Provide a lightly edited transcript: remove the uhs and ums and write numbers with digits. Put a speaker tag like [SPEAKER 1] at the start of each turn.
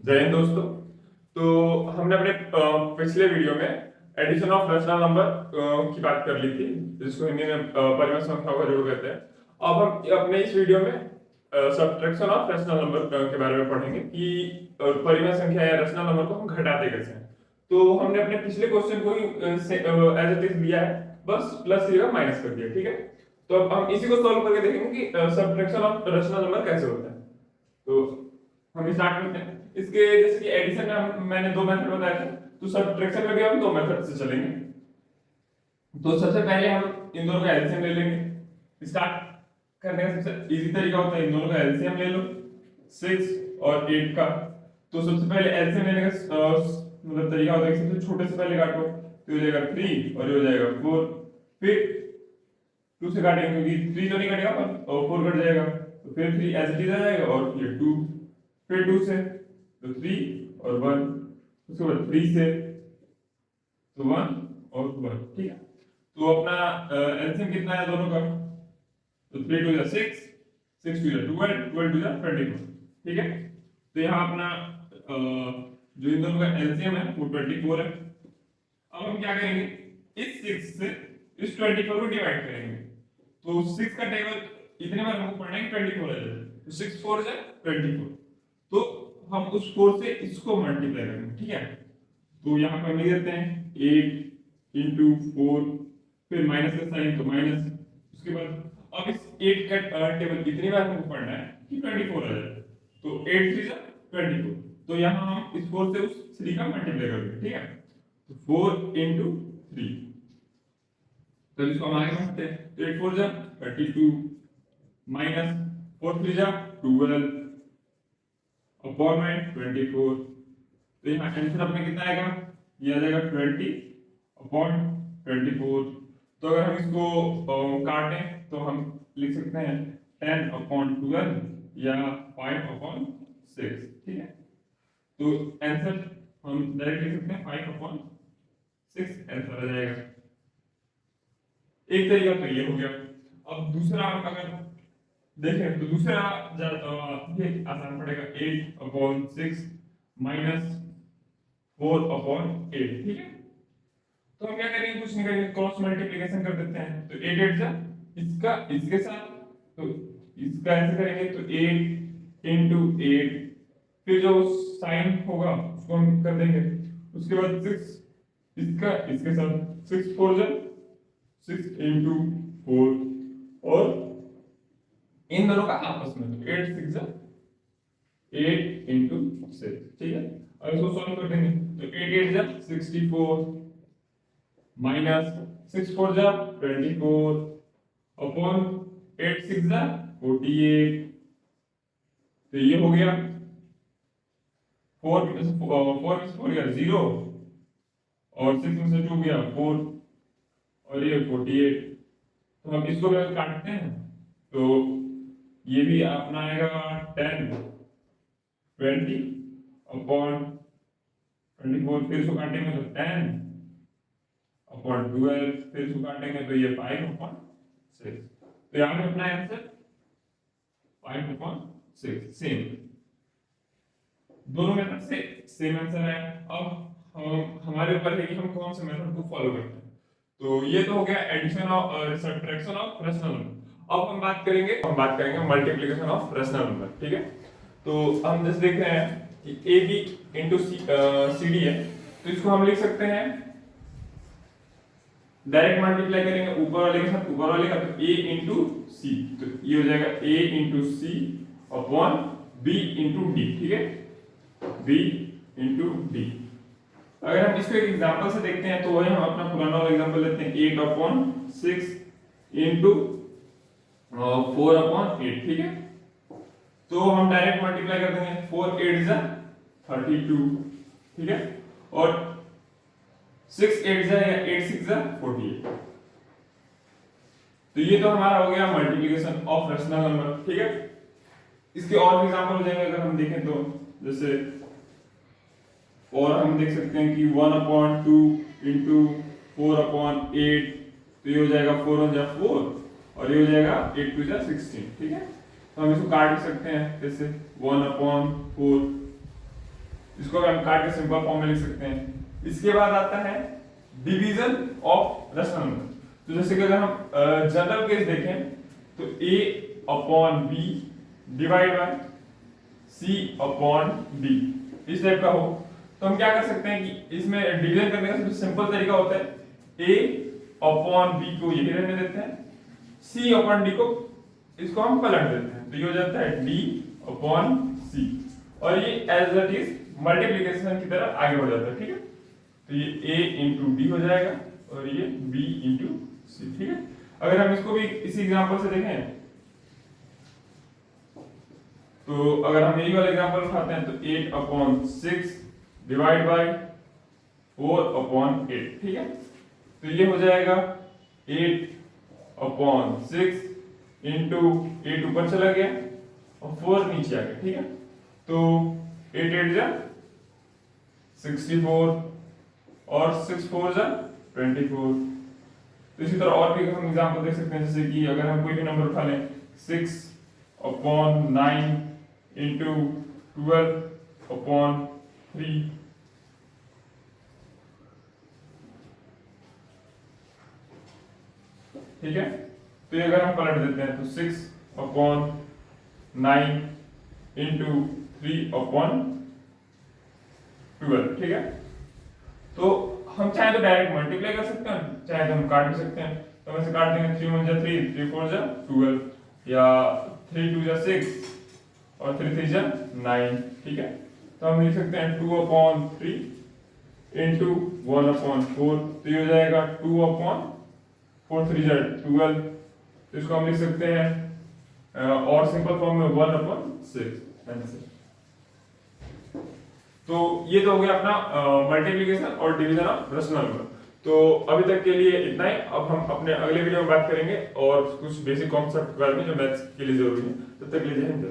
[SPEAKER 1] जय हिंद दोस्तों। तो हमने अपने पिछले वीडियो में एडिशन ऑफ रैशनल नंबर की बात कर ली थी, जिसको हिंदी में परिमेय संख्याओं का जोड़ कहते हैं। अब हम अपने इस वीडियो में सब्ट्रैक्शन ऑफ रैशनल नंबर के बारे में पढ़ेंगे कि परिमेय संख्या या रैशनल नंबर को हम घटाते कैसे हैं। तो हमने अपने पिछले क्वेश्चन को ही एज इट इज लिया है, बस प्लस की जगह माइनस कर दिया। ठीक है, तो अब हम इसी को सॉल्व करके देखेंगे कि सब्ट्रैक्शन ऑफ रैशनल नंबर कैसे होता है। तो हम स्टार्ट करते हैं। इसके जैसे कि एडिशन में मैंने दो मेथड बताए थे, तो सब्ट्रैक्शन में भी हम दो मेथड से चलेंगे। तो सबसे पहले हम इन दोनों का एलसीएम ले लेंगे। स्टार्ट करने का सबसे इजी तरीका होता है इन दोनों का एलसीएम ले लो, 6 और 8 का। तो सबसे पहले एलसीएम लेने का मतलब तरीका होता है कि सबसे छोटे से पहले काटो, तो हो जाएगा 3 और ये हो जाएगा 4। फिर 2 से काटेंगे क्योंकि 3 तो नहीं कटेगा और 4 कट जाएगा, तो फिर 3 एज इट इज आ जाएगा और ये 2। फिर 2 से तो 3 और 1, उसके बाद 3 से तो 1 और 1। ठीक है, तो अपना एलसीएम कितना है दोनों का, तो 3 2 6, 6 2 12, 12 2 24। ठीक है, तो यहाँ अपना जो इन दोनों का एलसीएम है वो 24 है। अब हम क्या करेंगे, इस 6 से इस 24 को डिवाइड करेंगे। तो 6 का टेबल इतने बार हमको पढ़ना है कि 24 आ जाए, तो 6 4 जा 24। तो हम उस 4 से इसको मल्टीप्लाई करेंगे। ठीक है, तो यहाँ पर लिख देते हैं 8 इंटू 4, फिर माइनस का साइन तो माइनस। उसके बाद अब इस 8 का टेबल इतनी बार हमको पढ़ना है कि 24 आ जाए, तो 8 3 जा 24। तो यहाँ हम इस 4 से उस 3 का मल्टीप्लाई करेंगे। ठीक है, तो 4 इंटू 3, तो इसको हम आगे बढ़ते हैं। तो 8 4 जा 32 माइनस 4 3 जा 12 अपॉन में 24। तो यहाँ आंसर अपने कितना आएगा, ये आ जाएगा 20 अपॉन 24। तो अगर हम इसको काटें तो हम लिख सकते हैं 10 अपॉन 12 या 5 अपॉन 6। ठीक है, तो आंसर हम डायरेक्ट लिख सकते हैं 5 अपॉन 6 आंसर आ जाएगा। एक तरीका तो ये हो गया। अब दूसरा हम अगर देखें तो दूसरा ये आसान पड़ेगा, 8 अपॉन 6 माइनस 4 अपॉन 8। ठीक है, तो हम क्या करेंगे, कुछ नहीं करेंगे, क्रॉस मल्टीप्लिकेशन कर देते हैं। तो 8 8 जा इसका इसके साथ, तो इसका ऐसे करेंगे तो 8 इंटू 8, फिर जो साइन होगा उसको हम कर देंगे। उसके बाद 6 इसका इसके साथ, 6 4 जा 6 इंटू 4, और इन दोनों का आपस में 8 6 जा 8 इंटू 6। ठीक है, अब इसको सॉल्व कर देंगे। तो 8 8 जा 64 माइनस 6 4 जा 24 अपॉन 8 6 जा 48। तो ये हो गया 4 में से 4 गया 0 और 6 में से 2 गया 4 और ये 48। तो हम इसको भी काटते हैं, तो ये भी अपना आएगा 10 20 अपॉन 24, फिर इसको काटेंगे तो 10 अपॉन 12, फिर इसको काटेंगे तो ये 5 अपॉन 6। तो यहाँ पे अपना आंसर 5 अपॉन 6 सेम, दोनों मेथड से सेम आंसर है। अब हमारे ऊपर है कि हम कौन से मेथड को फॉलो करते हैं। तो ये तो हो गया addition of subtraction of rational number. अब हम बात करेंगे मल्टीप्लिकेशन ऑफ रैशनल नंबर। ठीक है, तो हम जैसे देख रहे हैं कि A B into C D है, तो इसको हम लिख सकते हैं डायरेक्ट मल्टीप्लाई करेंगे ऊपर वाले के साथ, ऊपर वाले का तो a इंटू सी, तो ये हो जाएगा a into C upon b into D. ठीक है, b इंटू डी। अगर हम इसको एक एग्जांपल से देखते हैं तो वही हम अपना पुराना वाला एग्जांपल लेते हैं, 8 अपॉन 6 इंटू 4 अपॉन 8। ठीक है, तो हम डायरेक्ट मल्टीप्लाई कर देंगे, 4 8 जा 32। ठीक है, और 6 8 जा या 8 6 जा 48। तो ये तो हमारा हो गया मल्टीप्लिकेशन ऑफ रैशनल नंबर। ठीक है, इसके और एग्जांपल हो जाएंगे अगर हम देखें तो, जैसे और हम देख सकते हैं कि 1 अपॉन 2 इंटू 4 अपॉन 8, तो ये हो जाएगा 4 1 जा 4 और ये हो जाएगा 8 2 जा 16। ठीक है, तो हम इसको काट सकते हैं जैसे 1 अपॉन 4 इसको हम काट के सिंपल फॉर्म में लिख सकते हैं। इसके बाद आता है डिवीजन ऑफ रैशनल नंबर। तो जैसे कि अगर हम जनरल केस देखें तो a upon b divide by c upon d इस टाइप का हो, तो हम क्या कर सकते हैं कि इसमें डिवीजन करने का सबसे सिंपल तरीका होता है a अपॉन b को यही रहने देते हैं, c अपॉन d को इसको हम पलट देते हैं, तो ये हो जाता है d अपॉन c और ये एज इट इज मल्टीप्लिकेशन की तरह आगे बढ़ जाता है। ठीक है, तो ये a इंटू डी हो जाएगा और ये b इंटू सी। ठीक है, अगर हम इसको भी इसी एग्जांपल से देखें तो अगर हम यही वाला एग्जांपल उठाते हैं तो 8 अपॉन 6 डिवाइड बाय 4 अपॉन 8। ठीक है, तो ये हो जाएगा 8 अपॉन 6 इंटू 8 ऊपर चला गया और 4 नीचे आ गया। ठीक है, तो 8 8 जा 64 और 6 4 जा 24। तो इसी तरह और भी हम एग्जांपल देख सकते हैं, जैसे कि अगर हम कोई भी नंबर उठा लें 6 अपॉन 9 इंटू 12 अपॉन 3। ठीक है, तो ये अगर हम पलट देते हैं तो 6 अपॉन 9 इंटू 3 अपॉन 12। ठीक है, तो हम चाहे तो डायरेक्ट मल्टीप्लाई कर सकते हैं, चाहे तो हम काट भी सकते हैं। तो हम ऐसे काट देंगे 3 1 जा 3 3 4 जा 12 या 3 2 जा 6 और 3 3 जा 9। ठीक है, तो हम लिख सकते हैं 2 अपॉन 3 इंटू 1 अपॉन 4, तो ये हो जाएगा 2 अपॉन 4 3 जा 12। तो इसको हम लिख सकते हैं और सिंपल फॉर्म में 1 अपॉन 6 आंसर। तो ये तो हो गया अपना मल्टीप्लिकेशन और डिवीजन ऑफ रैशनल नंबर। तो अभी तक के लिए इतना ही। अब हम अपने अगले वीडियो में बात करेंगे और कुछ बेसिक कॉन्सेप्ट के बारे में जो मैथ्स के लिए जरूरी है। तब तक के लिए जय हिंद।